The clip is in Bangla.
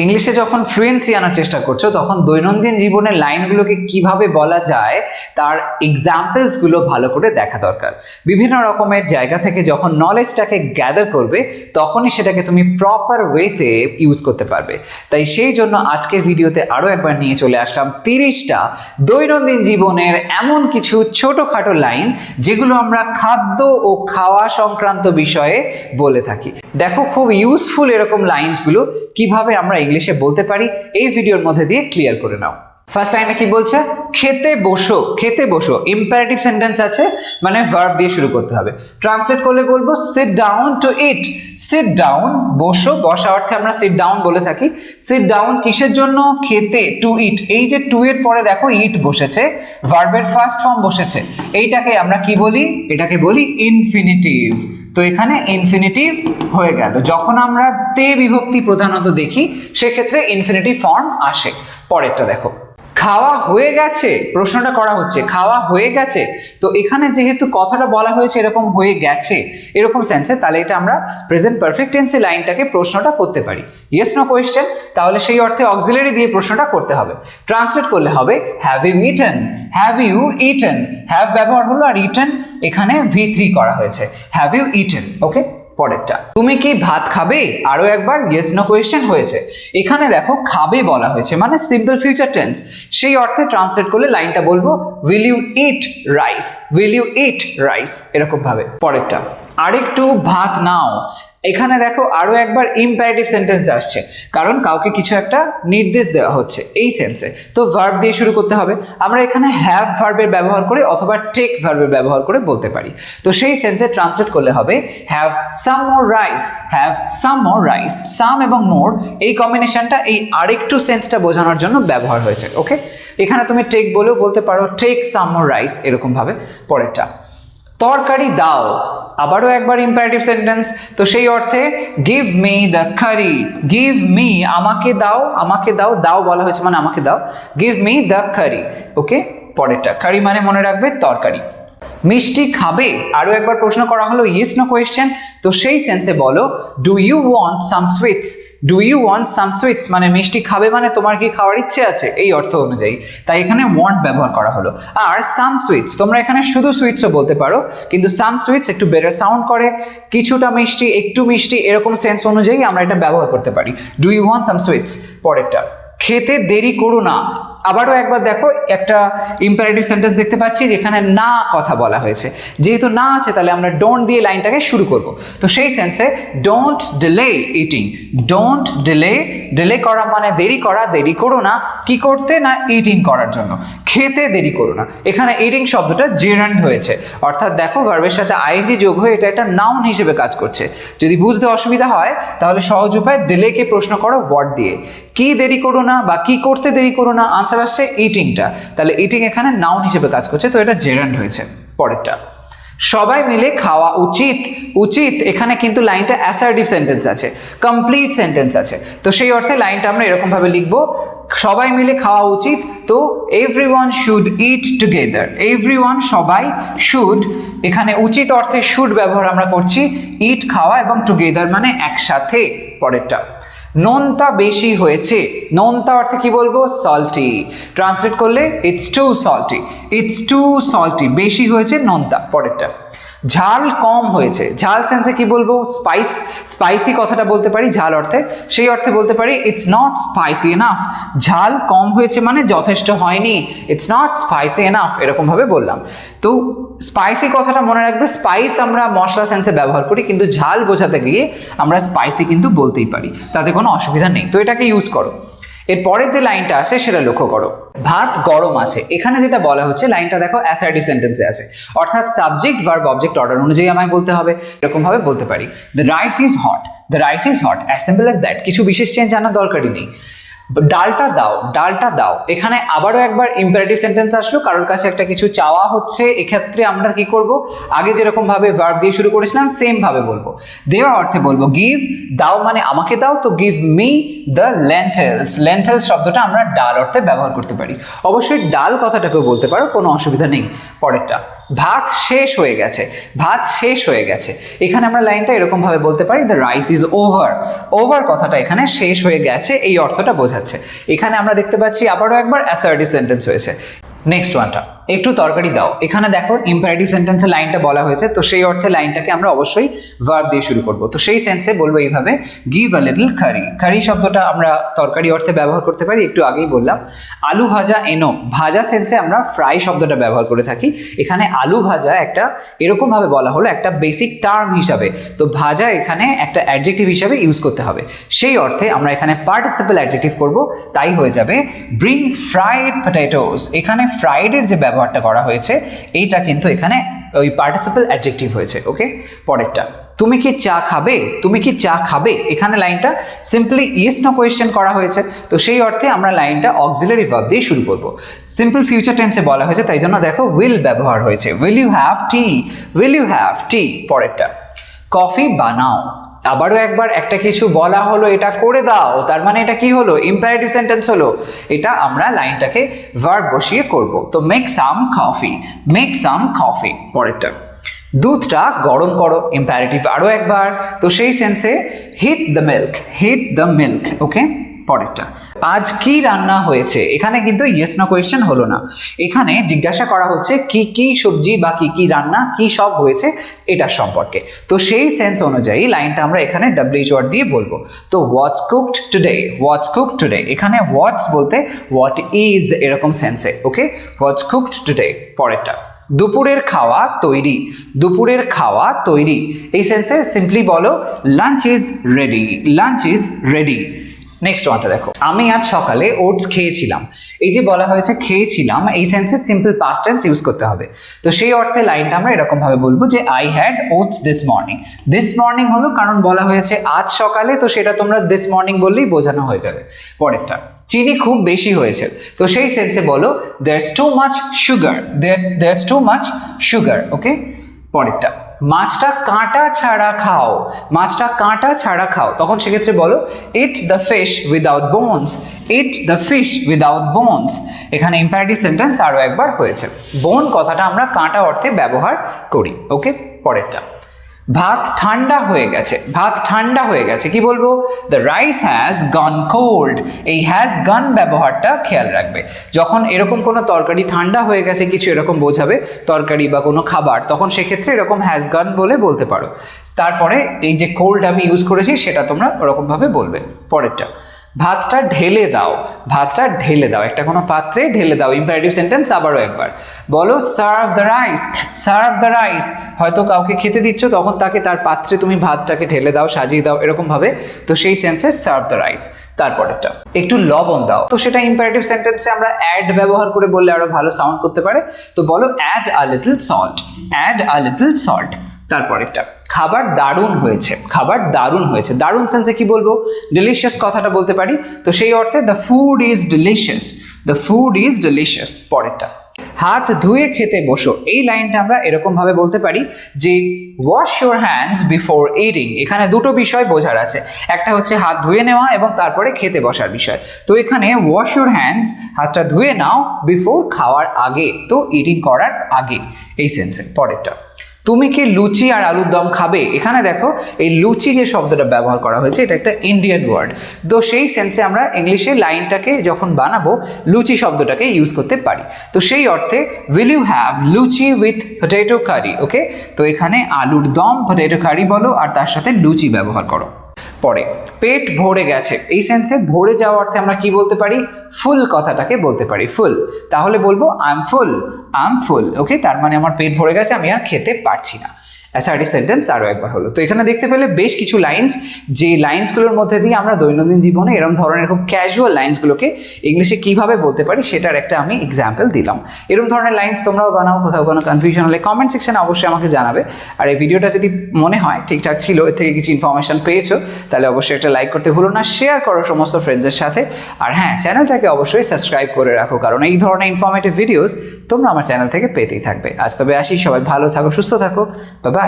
ইংলিশে যখন ফ্লুয়েন্সি আনার চেষ্টা করছো তখন দৈনন্দিন জীবনের লাইনগুলোকে কিভাবে বলা যায় তার এক্সাম্পলসগুলো ভালো করে দেখা দরকার। বিভিন্ন রকমের জায়গা থেকে যখন নলেজটাকে গ্যাদার করবে তখনই সেটাকে তুমি প্রপার ওয়েতে ইউজ করতে পারবে। তাই সেই জন্য আজকের ভিডিওতে আরও একবার নিয়ে চলে আসলাম 30টা দৈনন্দিন জীবনের এমন কিছু ছোটোখাটো লাইন যেগুলো আমরা খাদ্য ও খাওয়া সংক্রান্ত বিষয়ে বলে থাকি। দেখো খুব ইউজফুল এরকম লাইনসগুলো কিভাবে আমরা ইংলিশে বলতে পারি এই ভিডিওর মধ্যে দিয়ে ক্লিয়ার করে নাও। ফার্স্ট লাইনটা কি বলছে? খেতে বসো। খেতে বসো ইম্পারেটিভ সেন্টেন্স আছে, মানে ভার্ব দিয়ে শুরু করতে হবে। ট্রান্সলেট করলে বলবো sit down to it. Sit down, বসো, বসা অর্থে আমরা সিট ডাউন বলে থাকি। সিট ডাউন কিসের জন্য? খেতে, টু ইট। এই যে টু এর পরে দেখো ইট বসেছে, ভার্বের ফার্স্ট ফর্ম বসেছে, এইটাকে আমরা কি বলি? এটাকে বলি ইনফিনিটিভ। তো এখানে ইনফিনিটিভ হয়ে গেল। যখন আমরা তে বিভক্তি প্রধানত দেখি সেক্ষেত্রে ইনফিনিটিভ ফর্ম আসে। পরেরটা দেখো, খাওয়া হয়ে গেছে। প্রশ্নটা করা হচ্ছে খাওয়া হয়ে গেছে, তো এখানে যেহেতু কথাটা বলা হয়েছে এরকম হয়ে গেছে এরকম সেন্সে, তাহলে এটা আমরা প্রেজেন্ট পারফেক্ট টেন্সে লাইনটাকে প্রশ্নটা করতে পারি। ইয়েস নো কোয়েশ্চেন, তাহলে সেই অর্থে অক্সিলারি দিয়ে প্রশ্নটা করতে হবে। ট্রান্সলেট করলে হবে have you eaten. Have you eaten, have ব্যবহার হলো আর ইটেন এখানে V3 করা হয়েছে। Have you eaten. ওকে, পরেরটা, তুমি কি ভাত খাবে? আরো একবার ইয়েস নো কোয়েশ্চেন হয়েছে। এখানে দেখো খাবে বলা হয়েছে, মানে সিম্পল ফিউচার টেন্স। সেই অর্থে ট্রান্সলেট করলে লাইনটা বলবো will you eat rice. Will you eat rice, এরকম ভাবে। পরেরটা, আরেকটু ভাত নাও। এখানে দেখো আরো একবার ইম্পারেটিভ সেন্টেন্স আসছে, কারণ কাউকে কিছু একটা নির্দেশ দেওয়া হচ্ছে এই সেন্সে। তো ভার্ব দিয়ে শুরু করতে হবে। আমরা এখানে হ্যাভ ভার্বের ব্যবহার করে অথবা টেক ভার্বের ব্যবহার করে বলতে পারি। তো সেই সেন্সে ট্রান্সলেট করলে হবে have some more rice. Have some more rice. Some এবং মোর এই কম্বিনেশনটা এই আরেকটু সেন্সটা বোঝানোর জন্য ব্যবহার হয়েছে। ওকে, এখানে তুমি টেক বলেও বলতে পারো, টেক সাম মোর রাইস, এরকম ভাবে। পরেরটা, তরকারি দাও। আবারও একবার ইম্পারেটিভ সেন্টেন্স। তো সেই অর্থে give me the curry. Give me, আমাকে দাও। আমাকে দাও, দাও বলা হয়েছে মানে আমাকে দাও। গিভ মি দ্য কারি। ওকে, পরেরটা, কারি মানে মনে রাখবে তরকারি। মিষ্টি খাবে। আরো একবার প্রশ্ন করা হলো, ইয়েস নো কোয়েশ্চেন। তো সেই সেন্সে বলো do you want some sweets. Do you want some sweets মানে মিষ্টি খাবে মানে তোমার কি খাওয়ার ইচ্ছে আছে এই অর্থ অনুযায়ী, তাই এখানে ওয়ান্ট ব্যবহার করা হলো। আর সাম সুইটস, তোমরা এখানে শুধু সুইটসও বলতে পারো, কিন্তু সাম সুইটস একটু বেটার সাউন্ড করে, কিছুটা মিষ্টি, একটু মিষ্টি, এরকম সেন্স অনুযায়ী আমরা এটা ব্যবহার করতে পারি। Do you want some sweets. পরেরটা, খেতে দেরি করো না। আবারও একবার দেখো একটা ইম্পারেটিভ সেন্টেন্স দেখতে পাচ্ছি যেখানে না কথা বলা হয়েছে। যেহেতু না আছে তাহলে আমরা ডোন্ট দিয়ে লাইনটাকে শুরু করব। তো সেই সেন্সে don't delay eating. Don't delay, delay করা মানে দেরি করা, দেরি করো না কি করতে? না ইটিং করার জন্য। খেতে দেরি করো না, এখানে ইটিং শব্দটা জেরান্ড হয়েছে, অর্থাৎ দেখো ভার্বের সাথে আইএনজি যোগ হয়ে এটা একটা নাউন হিসেবে কাজ করছে। যদি বুঝতে অসুবিধা হয় তাহলে সহজ উপায় ডিলেকে প্রশ্ন করো হোয়াট দিয়ে। কি দেরি করো না বা কি করতে দেরি করো না, আনসার আসছে ইটিংটা, তাহলে ইটিং এখানে নাউন হিসেবে কাজ করছে, তো এটা জেরান্ড হয়েছে। পরেরটা, সবাই মিলে খাওয়া উচিত। উচিত এখানে কিন্তু লাইনটা অ্যাসার্টিভ সেন্টেন্স আছে, কমপ্লিট সেন্টেন্স আছে। তো সেই অর্থে লাইনটা আমরা এরকম ভাবে লিখবো, সবাই মিলে খাওয়া উচিত। তো everyone should eat together. Everyone সবাই, শুড এখানে উচিত অর্থে শুড ব্যবহার আমরা করছি, ইট খাওয়া এবং টুগেদার মানে একসাথে। পরেরটা, নোনতা বেশি হয়েছে। নোনতা অর্থে কি বলবো? সল্টি। ট্রান্সলেট করলে it's too salty. It's too salty, বেশি হয়েছে নোনতা। পরেরটা, ঝাল কম হয়েছে। ঝাল সেন্সে কি বলবো? স্পাইস। স্পাইসি কথাটা বলতে পারি ঝাল অর্থে, সেই অর্থে বলতে পারি ইটস নট স্পাইসি এনাফ। ঝাল কম হয়েছে মানে যথেষ্ট হয়নি, ইটস নট স্পাইসি এনাফ, এরকম ভাবে বললাম। তো স্পাইসি কথাটা মনে রাখবে, স্পাইস আমরা মশলা সেন্সে ব্যবহার করি, কিন্তু ঝাল বোঝাতে গিয়ে আমরা স্পাইসি কিন্তু বলতেই পারি, তাতে কোনো অসুবিধা নেই। তো এটাকে ইউজ করো। এর পরের যে লাইনটা আসে সেটা লক্ষ্য করো, ভাত গরম আছে। এখানে যেটা বলা হচ্ছে লাইনটা দেখো অ্যাসার্টিভ সেন্টেন্সে আছে, অর্থাৎ সাবজেক্ট ভার্ব অবজেক্ট অর্ডার অনুযায়ী আমায় বলতে হবে। এরকম ভাবে বলতে পারি the rice is hot. The rice is hot, as simple as that. কিছু বিশেষ চেঞ্জ জানার দরকারই নেই। ডালটা দাও। ডালটা দাও, এখানে আবারও একবার ইম্পারেটিভ সেন্টেন্স আসলো, কারোর কাছে একটা কিছু চাওয়া হচ্ছে। এক্ষেত্রে আমরা কি করব? আগে যেরকম ভাবে ভার্ব দিয়ে শুরু করেছিলাম সেম ভাবে বলবো। দেওয়া অর্থে বলবো গিভ। দাও মানে আমাকে দাও, তো গিভ মি দ্য লেন্টেলস। লেন্টেলস শব্দটা আমরা ডাল অর্থে ব্যবহার করতে পারি। অবশ্যই ডাল কথাটাকেও বলতে পারো, কোনো অসুবিধা নেই। পরেরটা, ভাত শেষ হয়ে গেছে, ভাত শেষ হয়ে গেছে। এখানে আমরা লাইনটা এরকম ভাবে বলতে পারি, the rice is over. Over কথাটা এখানে শেষ হয়ে গেছে এই অর্থটা বোঝাচ্ছে। এখানে আমরা দেখতে পাচ্ছি আবারও একবার অ্যাসার্টিভ সেন্টেন্স হয়েছে। নেক্সট ওয়ানটা, একটু তরকারি দাও। এখানে দেখো ইম্পারেটিভ সেন্টেন্সে লাইনটা বলা হয়েছে, তো সেই অর্থে লাইনটাকে আমরা অবশ্যই ভার্ব দিয়ে শুরু করব। তো সেই সেন্সে বলবো এইভাবে, গিভ আ লিটল কারি। কারি শব্দটা আমরা তরকারি অর্থে ব্যবহার করতে পারি, একটু আগেই বললাম। আলু ভাজা এনো, ভাজা সেন্সে আমরা ফ্রাই শব্দটা ব্যবহার করে থাকি। এখানে আলু ভাজা একটা এরকম ভাবে বলা হলো একটা বেসিক টার্ম হিসাবে, তো ভাজা এখানে একটা অ্যাডজেক্টিভ হিসাবে ইউজ করতে হবে। সেই অর্থে আমরা এখানে পার্টিসিপল অ্যাডজেক্টিভ করব, তাই হয়ে যাবে ব্রিং ফ্রাইড পটেটোস। এখানে ফ্রাইডের যে ব্যবহারটা করা হয়েছে এইটা কিন্তু এখানে ওই পার্টিসিপল অ্যাডজেক্টিভ হয়েছে। ওকে, পরেরটা, তুমি কি চা খাবে? তুমি কি চা খাবে? এখানে লাইনটা সিম্পলি ইয়েস নো কোয়েশ্চেন করা হয়েছে, তো সেই অর্থে আমরা লাইনটা অক্সিলারি ভার্ব দিয়ে শুরু করব। সিম্পল ফিউচার টেন্সে বলা হয়েছে, তাই জন্য দেখো উইল ব্যবহার হয়েছে। Will you have tea? Will you have tea. পরেরটা, কফি বানাও। আবারও একবার একটা কিছু বলা হলো, এটা করে দাও, তার মানে এটা কি হলো? ইম্পারেটিভ সেন্টেন্স হলো। এটা আমরা লাইনটাকে ভার্ব বসিয়ে করব। তো make some coffee, make some coffee. পরেরটা, দুধটা গরম করো। ইম্পারেটিভ আরও একবার, তো সেই সেন্সে heat the milk, heat the milk. Okay, পরেরটা, আজ কি রান্না হয়েছে? এখানে কিন্তু ইয়েস নো কোয়েশ্চেন হলো না, এখানে জিজ্ঞাসা করা হচ্ছে কি কি সবজি বা কি কি রান্না কি সব হয়েছে এটার সম্পর্কে। তো সেই সেন্স অনুযায়ী লাইনটা আমরা এখানে WH ওয়ার্ড দিয়ে বলবো। তো হোয়াটস কুকড টুডে, হোয়াটস কুকড টুডে। এখানে হোয়াটস বলতে হোয়াট ইজ এরকম সেন্সে। ওকে, হোয়াটস কুকড টুডে। পরেরটা, দুপুরের খাওয়া তৈরি, দুপুরের খাওয়া তৈরি। এই সেন্সে সিম্পলি বলো lunch is ready, lunch is ready. Next ওয়ানটা দেখো, আমি আজ সকালে ওটস খেয়েছিলাম। এই যে বলা হয়েছে খেয়েছিলাম, এই সেন্সে সিম্পল পাস্ট টেন্স ইউজ করতে হবে। তো সেই অর্থে লাইনটা আমরা এরকম ভাবে বলবো যে I had oats this morning. This morning হলো কারণ বলা হয়েছে আজ সকালে, তো সেটা তোমরা দিস মর্নিং বললেই বোঝানো হয়ে যাবে। পরেরটা, চিনি খুব বেশি হয়েছে, তো সেই সেন্সে বলো there's too much sugar, there's too much sugar. Okay, পরেরটা, মাছটা কাঁটা ছাড়া খাও, মাছটা কাঁটা ছাড়া খাও। তখন সেক্ষেত্রে বলো eat the fish without bones, eat the fish without bones. এখানে ইম্পারেটিভ সেন্টেন্স আরও একবার হয়েছে। বোন কথাটা আমরা কাঁটা অর্থে ব্যবহার করি। ওকে, পরেরটা, ভাত ঠান্ডা হয়ে গেছে, ভাত ঠান্ডা হয়ে গেছে। কি বলবো? The rice has gone cold. এই হ্যাজ গন ব্যবহারটা খেয়াল রাখবে। যখন এরকম কোনো তরকারি ঠান্ডা হয়ে গেছে কিছু এরকম বোঝাবে তরকারি বা কোনো খাবার, তখন সেক্ষেত্রে এরকম হ্যাজ গন বলে বলতে পারো। তারপরে এই যে কোল্ড আমি ইউজ করেছি সেটা তোমরা ওরকমভাবে বলবে। পরেরটা, ভাতটা ঢেলে দাও, ভাতটা ঢেলে দাও, একটা কোনো পাত্রে ঢেলে দাও। ইম্পারেটিভ সেন্টেন্স আবারও একবার বলো serve the rice, serve the rice. হয়তো কাউকে খেতে দিচ্ছ, তখন তাকে তার পাত্রে তুমি ভাতটাকে ঢেলে দাও, সাজিয়ে দাও এরকম ভাবে, তো সেই সেন্সে সার্ভ দ্য রাইস। তারপরেরটা, একটু লবণ দাও, তো সেটা ইম্পারেটিভ সেন্টেন্সে আমরা অ্যাড ব্যবহার করে বললে আরো ভালো সাউন্ড করতে পারে। তো বলো add a little salt, add a little salt. তারপরেরটা, খাবার দারুণ হয়েছে, খাবার দারুণ হয়েছে। দারুণ সেন্সে কি বলবো? ডিলিশিয়াস কথাটা বলতে পারি, তো সেই অর্থে the food is delicious, the food is delicious. পরেরটা, হাত ধুয়ে খেতে বসো। এই লাইনটা আমরা এরকম ভাবে বলতে পারি যে wash your hands before eating. এখানে দুটো বিষয় বোঝার আছে, একটা হচ্ছে হাত ধুয়ে নেওয়া এবং তারপরে খেতে বসার বিষয়। তো এখানে ওয়াশ ইউর হ্যান্ডস, হাতটা ধুয়ে নাও, বিফোর খাওয়ার আগে, তো ইটিং করার আগে, এই সেন্সে। পরেরটা, তুমি কি লুচি আর আলুর দম খাবে? এখানে দেখো এই লুচি যে শব্দটা ব্যবহার করা হয়েছে এটা একটা ইন্ডিয়ান ওয়ার্ড, তো সেই সেন্সে আমরা ইংলিশে লাইনটাকে যখন বানাবো লুচি শব্দটাকে ইউজ করতে পারি। তো সেই অর্থে will you have luchi with potato curry. Okay, তো এখানে আলুর দম পটেটো কারি বলো আর তার সাথে লুচি ব্যবহার করো। পরে, পেট ভরে গেছে। এই সেন্সে ভরে যাওয়া অর্থে আমরা কি বলতে পারি? ফুল কথাটাকে বলতে পারি, ফুল। তাহলে বলবো I am full, I am full. Okay, তার মানে আমার পেট ভরে গেছে, আমি আর খেতে পারছি না। অ্যাসার্টিভ সেন্টেন্স আরও একবার হলো। তো এখানে দেখতে পেলে বেশ কিছু লাইন্স, যে লাইন্সগুলোর মধ্যে দিয়ে আমরা দৈনন্দিন জীবনে এরকম ধরনের খুব ক্যাজুয়াল লাইন্সগুলোকে ইংলিশে কিভাবে বলতে পারি সেটার একটা আমি এক্সাম্পল দিলাম। এরকম ধরনের লাইন্স তোমরাও বানাও, কোথাও কোনো কনফিউশন হলে কমেন্ট সেকশনে অবশ্যই আমাকে জানাবে। আর এই ভিডিওটা যদি মনে হয় ঠিকঠাক ছিল, এর থেকে কিছু ইনফরমেশন পেয়েছো, তাহলে অবশ্যই একটা লাইক করতে ভুলো না, শেয়ার করো সমস্ত ফ্রেন্ডসদের সাথে। আর হ্যাঁ, চ্যানেলটাকে অবশ্যই সাবস্ক্রাইব করে রাখো, কারণ এই ধরনের ইনফরমেটিভ ভিডিওস তোমরা আমার চ্যানেল থেকে পেতেই থাকবে। আজ তবে আসি, সবাই ভালো থাকো, সুস্থ থাকো, বাই বাই।